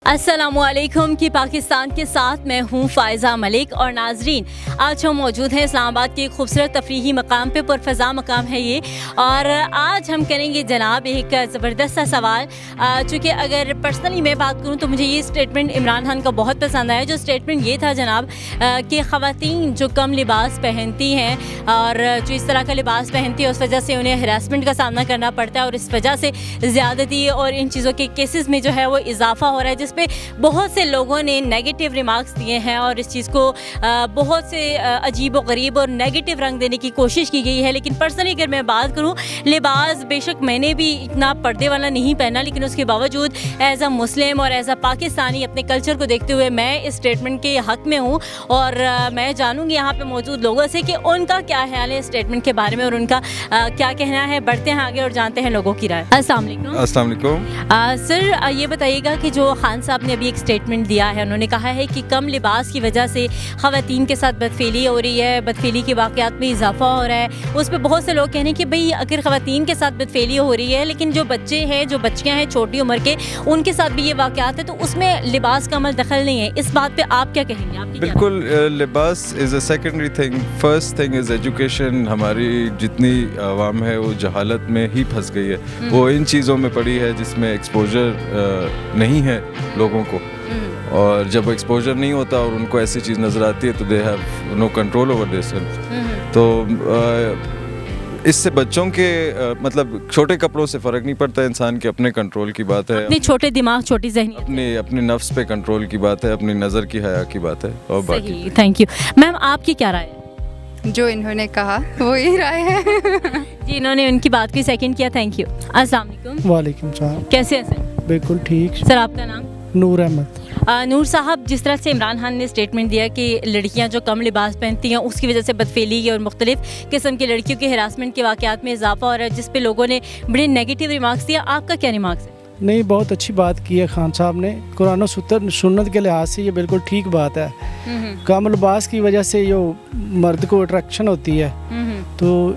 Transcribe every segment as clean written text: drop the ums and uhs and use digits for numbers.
अस्सलामुअलैकुम की पाकिस्तान के साथ मैं हूँ फ़ायज़ा मलिक। और नाजरीन, आज हम मौजूद हैं इस्लामाबाद के खूबसूरत तफरीही मकाम पे, पुरफ़ज़ा मकाम है ये। और आज हम करेंगे जनाब एक ज़बरदस्त सा सवाल। चूँकि अगर पर्सनली मैं बात करूँ तो मुझे ये स्टेटमेंट इमरान खान का बहुत पसंद आया। जो स्टेटमेंट ये था जनाब कि ख़वातीन जो कम लिबास पहनती हैं और जो इस तरह का लिबास पहनती है उस वजह से उन्हें हरासमेंट का सामना करना पड़ता है और इस वजह से ज़्यादती और इन चीज़ों के केसेस में जो है वो इजाफ़ा हो रहा है, जिस पे बहुत से लोगों ने नेगेटिव रिमार्क्स दिए हैं और इस चीज़ को बहुत से अजीब व गरीब और नेगेटिव रंग देने की कोशिश की गई है। लेकिन पर्सनली अगर मैं बात करूं, लिबास बेशक मैंने भी इतना पर्दे वाला नहीं पहना, लेकिन उसके बावजूद एज़ अ मुस्लिम और एज़ अ पाकिस्तानी अपने कल्चर को देखते हुए मैं इस स्टेटमेंट के हक़ में हूँ। और मैं जानूँगी यहाँ पर मौजूद लोगों से कि उनका क्या ख्याल है स्टेटमेंट के बारे में और उनका क्या कहना है। बढ़ते हैं आगे और जानते हैं लोगों की राय। अस्सलाम वालेकुम। सर ये बताइएगा कि जो खान साहब ने अभी एक स्टेटमेंट दिया है, उन्होंने कहा है कि कम लिबास की वजह से ख़वातीन के साथ बदफेली हो रही है, बदफेली के वाक़यात में इजाफा हो रहा है। उस पर बहुत से लोग कह रहे हैं कि भाई अगर ख़वातीन के साथ बदफेली हो रही है लेकिन जो बच्चे हैं, जो बच्चियाँ हैं छोटी उम्र के, उनके साथ भी ये वाक़यात है, तो उसमें लिबास का अमल दखल नहीं है। इस बात पर आप क्या कहेंगे? आपकी बिल्कुल, लिबास is a secondary thing. First thing is education. हमारी जितनी आवाम है वो जहालत में ही फंस गई है, वो इन चीज़ों में पड़ी है जिसमें एक्सपोजर नहीं है लोगों को। और जब एक्सपोजर नहीं होता और उनको ऐसी चीज़ नज़र आती है तो they have no control over this. तो इससे बच्चों के मतलब छोटे कपड़ों से फ़र्क नहीं पड़ता, इंसान के अपने कंट्रोल की बात है, अपने छोटे दिमाग, छोटी ज़हनियत, अपने नफ्स पे कंट्रोल की बात है, अपनी नज़र की हया की बात है। और बाकी थैंक यू। मैम आपकी क्या राय है? जो इन्होंने कहा वो ही राय है। जी, इन्होंने उनकी बात की सेकंड किया। Thank you. अस्सलाम वालेकुम। वालेकुम सलाम। कैसे हैं सर? बिल्कुल ठीक। सर आपका नाम? नूर अहमद। नूर साहब, जिस तरह से इमरान खान ने स्टेटमेंट दिया कि लड़कियां जो कम लिबास पहनती हैं उसकी वजह से बदफेली और मुख्तलिफ किस्म की लड़कियों के हरासमेंट के वाक़यात में इजाफा हो रहा है, जिस पे लोगों ने बड़े नेगेटिव रिमार्क्स दिया, आपका क्या रिमार्क्स है? नहीं, बहुत अच्छी बात की है खान साहब ने। कुरान और सुन्नत के लिहाज से ये बिल्कुल ठीक बात है। कम लिबास की वजह से जो मर्द को अट्रैक्शन होती है, तो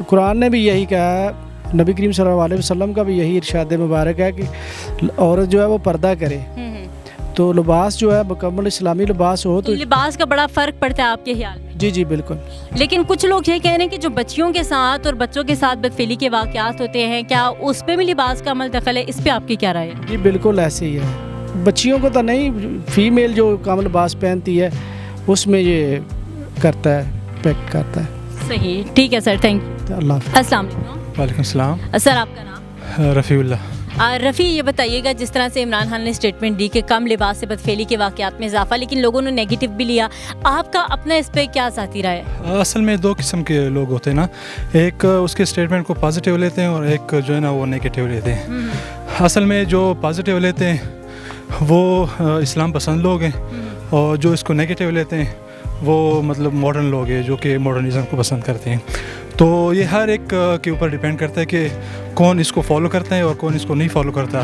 कुरान ने भी यही कहा है, नबी करीम सल्लल्लाहु अलैहि वसल्लम का भी यही इरशाद मुबारक है कि औरत जो है वो पर्दा करे। तो लिबास जो है मुकम्मल इस्लामी लिबास हो तो लिबास का बड़ा फ़र्क पड़ता है आपके ख्याल में? जी जी बिल्कुल। लेकिन कुछ लोग ये कह रहे हैं कि जो बच्चियों के साथ और बच्चों के साथ बदफेली के वाक़यात होते हैं, क्या उस पर भी लिबास का अमल दखल है? इस पर आपकी क्या राय है? जी बिल्कुल ऐसे ही है। बच्चियों को तो नहीं, फीमेल जो कम लिबास पहनती है उसमें ये करता है, इम्पैक्ट करता है। सही, ठीक है सर, थैंक यू। अल्लाह। अस्सलाम वालेकुम। वालेकुम सलाम। सर आपका नाम? रफ़ीउल्लाह। रफ़ी, ये बताइएगा जिस तरह से इमरान खान ने स्टेटमेंट दी कि कम लिबास से बदफेली के वाक़यात में इजाफा, लेकिन लोगों ने नेगेटिव भी लिया, आपका अपना इस पर क्या ज़ाती राय है? असल में दो किस्म के लोग होते हैं ना, एक उसके स्टेटमेंट को पॉजिटिव लेते हैं और एक जो है ना वो नेगेटिव लेते हैं। असल में जो पॉजिटिव लेते हैं वो इस्लाम पसंद लोग हैं, और जो इसको नेगेटिव लेते हैं वो मतलब मॉडर्न लोग हैं जो कि मॉडर्निज़म को पसंद करते हैं। तो ये हर एक के ऊपर डिपेंड करता है कि कौन इसको फॉलो करता है और कौन इसको नहीं फॉलो करता।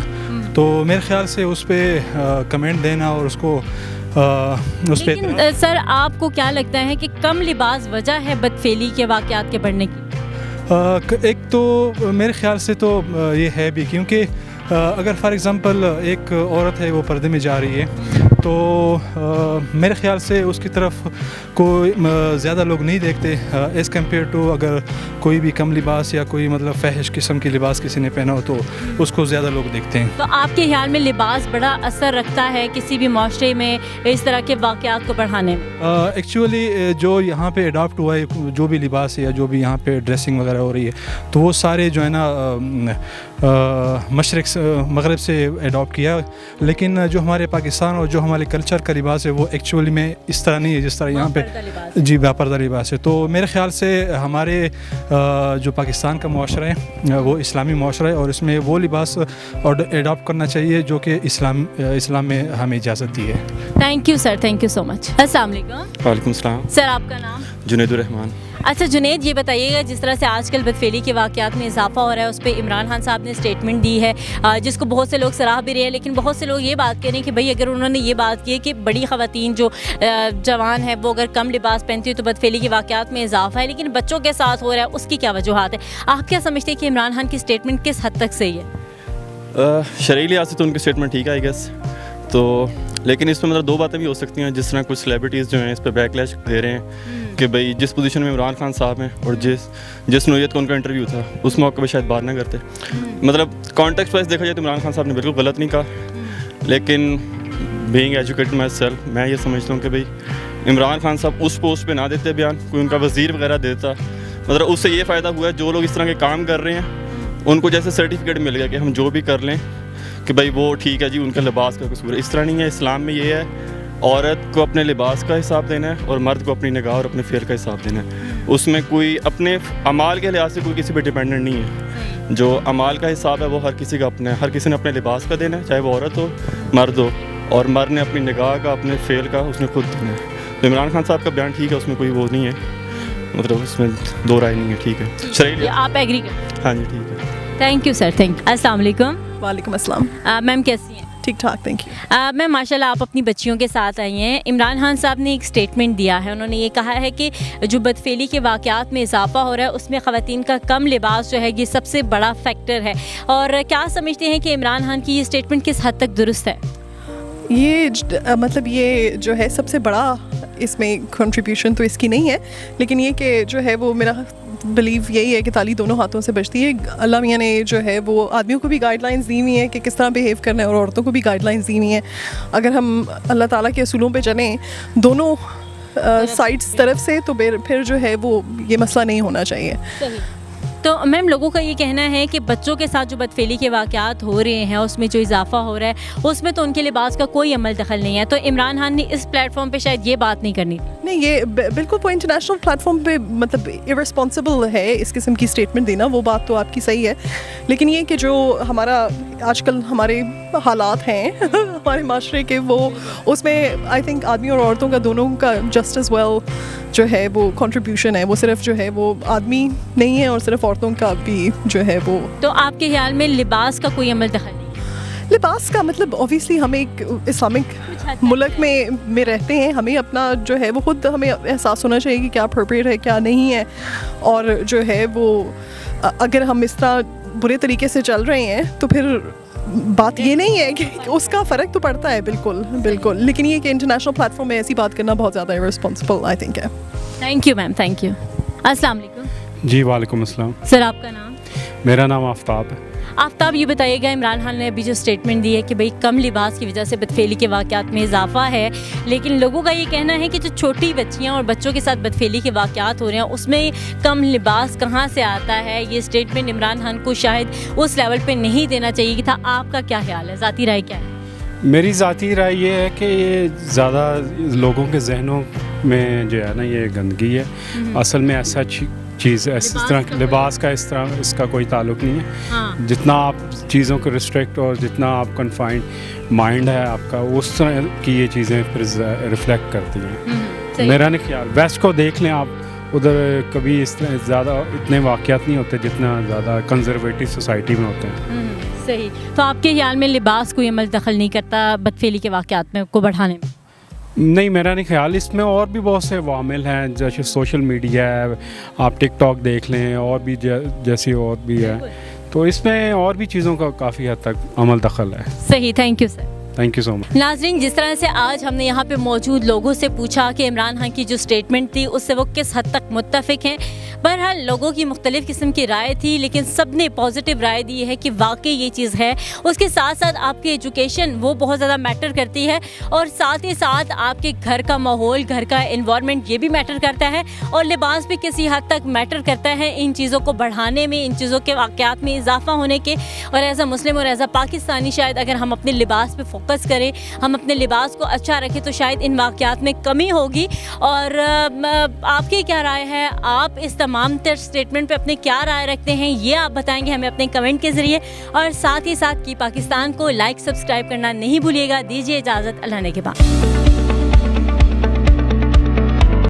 तो मेरे ख्याल से उस पर कमेंट देना और उसको उस पर। सर आपको क्या लगता है कि कम लिबास वजह है बदफेली के वाक़यात के बढ़ने की? एक तो मेरे ख्याल से तो ये है भी, क्योंकि अगर फॉर एग्ज़ाम्पल एक औरत है वो पर्दे में जा रही है तो मेरे ख्याल से उसकी तरफ कोई ज़्यादा लोग नहीं देखते एज़ कम्पेयर टू अगर कोई भी कम लिबास या कोई मतलब फहश किस्म की लिबास किसी ने पहना हो तो उसको ज़्यादा लोग देखते हैं। तो आपके ख्याल में लिबास बड़ा असर रखता है किसी भी माशरे में इस तरह के वाक़यात को बढ़ाने में? एक्चुअली जो यहाँ पे अडॉप्ट हुआ है, जो भी लिबास है या जो भी यहाँ पे ड्रेसिंग वगैरह हो रही है, तो वो सारे जो है ना मशरक़ मग़रिब से अडॉप्ट किया। लेकिन जो हमारे पाकिस्तान और जो हमारे कल्चर का लिबास है वो एक्चुअली में इस तरह नहीं है जिस तरह यहाँ पे जी बापर्दा लिबास है। तो मेरे ख्याल से हमारे जो पाकिस्तान का मुआशरा है वो इस्लामी मुआशरा है और इसमें वो लिबास अडॉप्ट करना चाहिए जो कि इस्लाम में हमें इजाज़त दी है। Thank you sir, thank you so much. अस्सलाम वालेकुम। वालेकुम सलाम। सर आपका नाम? जुनैदुर रहमान। अच्छा जुनैद, ये बताइएगा जिस तरह से आजकल बदफेली के वाक़यात में इजाफा हो रहा है उस पर इमरान खान साहब ने स्टेटमेंट दी है, जिसको बहुत से लोग सराह भी रहे हैं, लेकिन बहुत से लोग ये बात कह रहे हैं कि भाई अगर उन्होंने ये बात की है कि बड़ी ख़वातीन जो जवान है वो अगर कम लिबास पहनती है तो बदफेली के वाक़यात में इजाफा है, लेकिन बच्चों के साथ हो रहा है, उसकी क्या वजूहात है? आप क्या समझते हैं कि इमरान खान की स्टेटमेंट किस हद तक सही है? शरई लिहाज से तो उनकी स्टेटमेंट ठीक है आई गेस। تو لیکن اس میں مطلب دو باتیں بھی ہو سکتی ہیں. جس طرح کچھ سیلیبریٹیز جو ہیں اس پہ بیک لیش دے رہے ہیں کہ بھائی جس پوزیشن میں عمران خان صاحب ہیں اور جس نوعیت کا ان کا انٹرویو تھا اس موقع پہ شاید بات نہ کرتے. مطلب کانٹیکسٹ وائز دیکھا جائے تو عمران خان صاحب نے بالکل غلط نہیں کہا, لیکن بینگ ایجوکیٹڈ مائی سیلف میں یہ سمجھتا ہوں کہ بھائی عمران خان صاحب اس پوسٹ پہ نہ دیتے بیان, کوئی ان کا وزیر وغیرہ دیتا. مطلب اس سے یہ فائدہ ہوا ہے جو لوگ اس طرح کے کام کر رہے ہیں ان کو جیسے سرٹیفکیٹ مل گیا کہ ہم جو بھی کر لیں کہ بھائی وہ ٹھیک ہے جی, ان کا لباس کا قصور ہے. اس طرح نہیں ہے. اسلام میں یہ ہے عورت کو اپنے لباس کا حساب دینا ہے اور مرد کو اپنی نگاہ اور اپنے فعل کا حساب دینا ہے. اس میں کوئی اپنے اعمال کے لحاظ سے کوئی کسی پہ ڈپینڈنٹ نہیں ہے. جو اعمال کا حساب ہے وہ ہر کسی کا اپنا ہے. ہر کسی نے اپنے لباس کا دینا ہے, چاہے وہ عورت ہو مرد ہو, اور مرد نے اپنی نگاہ کا اپنے فعل کا اس نے خود دینا ہے. تو عمران خان صاحب کا بیان ٹھیک ہے, اس میں کوئی وہ نہیں ہے, مطلب اس میں دو رائے نہیں ہے. ٹھیک ہے شرعی آپ ایگری کریں؟ ہاں جی ٹھیک ہے. Thank you sir, thank you. السلام علیکم. وعلیکم السلام. میم کیسی ہیں؟ ٹھیک ٹھاک, تھینک یو. میم ماشاء اللہ آپ اپنی بچیوں کے ساتھ آئی ہیں. عمران خان صاحب نے ایک اسٹیٹمنٹ دیا ہے, انہوں نے یہ کہا ہے کہ جو بدفعلی کے واقعات میں اضافہ ہو رہا ہے اس میں خواتین کا کم لباس جو ہے یہ سب سے بڑا فیکٹر ہے. اور کیا سمجھتے ہیں کہ عمران خان کی یہ اسٹیٹمنٹ کس حد تک درست ہے؟ یہ مطلب یہ جو ہے سب سے بڑا اس میں کنٹریبیوشن تو اس کی نہیں ہے, لیکن یہ کہ جو ہے وہ میرا بلیو یہی ہے کہ تالی دونوں ہاتھوں سے بجتی ہے. اللہ میاں نے جو ہے وہ آدمیوں کو بھی گائیڈ لائنس دی ہوئی ہیں کہ کس طرح بیہیو کرنا ہے, اور عورتوں کو بھی گائیڈ لائنس دی ہوئی ہیں. اگر ہم اللہ تعالیٰ کے اصولوں پہ چلیں دونوں سائڈس طرف سے تو پھر جو ہے وہ یہ مسئلہ نہیں ہونا چاہیے. تو میم لوگوں کا یہ کہنا ہے کہ بچوں کے ساتھ جو بدفعلی کے واقعات ہو رہے ہیں اس میں جو اضافہ ہو رہا ہے اس میں تو ان کے لباس کا کوئی عمل دخل نہیں ہے, تو عمران خان نے اس پلیٹ فارم پہ شاید یہ بات نہیں کرنی تھی. نہیں, یہ بالکل وہ انٹرنیشنل پلیٹ فارم پہ مطلب ارسپانسبل ہے اس قسم کی اسٹیٹمنٹ دینا, وہ بات تو آپ کی صحیح ہے. لیکن یہ کہ جو ہمارا آج کل ہمارے حالات ہیں ہمارے معاشرے کے, وہ اس میں آئی تھنک آدمی اور عورتوں کا دونوں کا جسٹ ایز ویل جو ہے وہ کنٹریبیوشن ہے. وہ صرف جو ہے وہ آدمی نہیں ہے اور صرف عورتوں کا بھی جو ہے وہ. تو آپ کے خیال میں لباس کا کوئی عمل دخل نہیں؟ لباس کا مطلب اوبویسلی ہم ایک اسلامک ملک میں رہتے ہیں, ہمیں اپنا جو ہے وہ خود ہمیں احساس ہونا چاہیے کہ کیا اپروپریٹ ہے کیا نہیں ہے. اور جو ہے وہ اگر ہم اس طرح برے طریقے سے چل رہے ہیں تو پھر بات یہ نہیں ہے کہ اس کا فرق تو پڑتا ہے بالکل بالکل, لیکن یہ کہ انٹرنیشنل پلیٹ فارم میں ایسی بات کرنا بہت زیادہ ارسپانسبل آئی تھنک ہے. Thank you ma'am, thank you. السلام علیکم. جی وعلیکم السلام. سر آپ کا نام؟ میرا نام آفتاب ہے. آفتاب یہ بتائیے گا, عمران خان نے ابھی جو اسٹیٹمنٹ دی ہے کہ بھئی کم لباس کی وجہ سے بدفعلی کے واقعات میں اضافہ ہے, لیکن لوگوں کا یہ کہنا ہے کہ جو چھوٹی بچیاں اور بچوں کے ساتھ بدفعلی کے واقعات ہو رہے ہیں اس میں کم لباس کہاں سے آتا ہے؟ یہ اسٹیٹمنٹ عمران خان کو شاید اس لیول پہ نہیں دینا چاہیے تھا. آپ کا کیا خیال ہے, ذاتی رائے کیا ہے؟ میری ذاتی رائے یہ ہے کہ یہ زیادہ لوگوں کے ذہنوں میں جو ہے نا یہ گندگی ہے. اصل میں ایسا چیز اس طرح لباس کا اس کا کوئی تعلق نہیں ہے. جتنا آپ چیزوں کو ریسٹرکٹ اور جتنا آپ کنفائنڈ مائنڈ ہے آپ کا اس طرح کی یہ چیزیں پھر ریفلیکٹ کرتی ہیں. میرا نہیں خیال. ویسٹ کو دیکھ لیں آپ, ادھر کبھی اس طرح زیادہ اتنے واقعات نہیں ہوتے جتنا زیادہ کنزرویٹو سوسائٹی میں ہوتے ہیں. صحیح. تو آپ کے خیال میں لباس کوئی عمل دخل نہیں کرتا بدفعلی کے واقعات میں کو بڑھانے میں؟ نہیں, میرا نہیں خیال. اس میں اور بھی بہت سے عوامل ہیں, جیسے سوشل میڈیا ہے, آپ ٹک ٹاک دیکھ لیں, اور بھی جیسی اور بھی ہے, تو اس میں اور بھی چیزوں کا کافی حد تک عمل دخل ہے. صحیح, thank you sir. Thank you so much. ناظرین, جس طرح سے آج ہم نے یہاں پہ موجود لوگوں سے پوچھا کہ عمران خان کی جو اسٹیٹمنٹ تھی اس سے وہ کس حد تک متفق ہیں, بہرحال لوگوں کی مختلف قسم کی رائے تھی, لیکن سب نے پازیٹیو رائے دی ہے کہ واقعی یہ چیز ہے. اس کے ساتھ ساتھ آپ کی ایجوکیشن وہ بہت زیادہ میٹر کرتی ہے, اور ساتھ ہی ساتھ آپ کے گھر کا ماحول, گھر کا انوائرمنٹ یہ بھی میٹر کرتا ہے, اور لباس بھی کسی حد تک میٹر کرتا ہے ان چیزوں کو بڑھانے میں, ان چیزوں کے واقعات میں اضافہ ہونے کے. اور ایز اے مسلم اور ایز اے پاکستانی شاید اگر ہم اپنے لباس پہ فوکس کریں, ہم اپنے لباس کو اچھا رکھیں, تو شاید ان واقعات میں کمی ہوگی. اور آپ کی کیا رائے ہے, آپ اس تمام تر اسٹیٹمنٹ پہ اپنے کیا رائے رکھتے ہیں, یہ آپ بتائیں گے ہمیں اپنے کمنٹ کے ذریعے. اور ساتھ ہی ساتھ کی پاکستان کو لائک سبسکرائب کرنا نہیں بھولیے گا. دیجیے اجازت, اللہ نے کے بعد.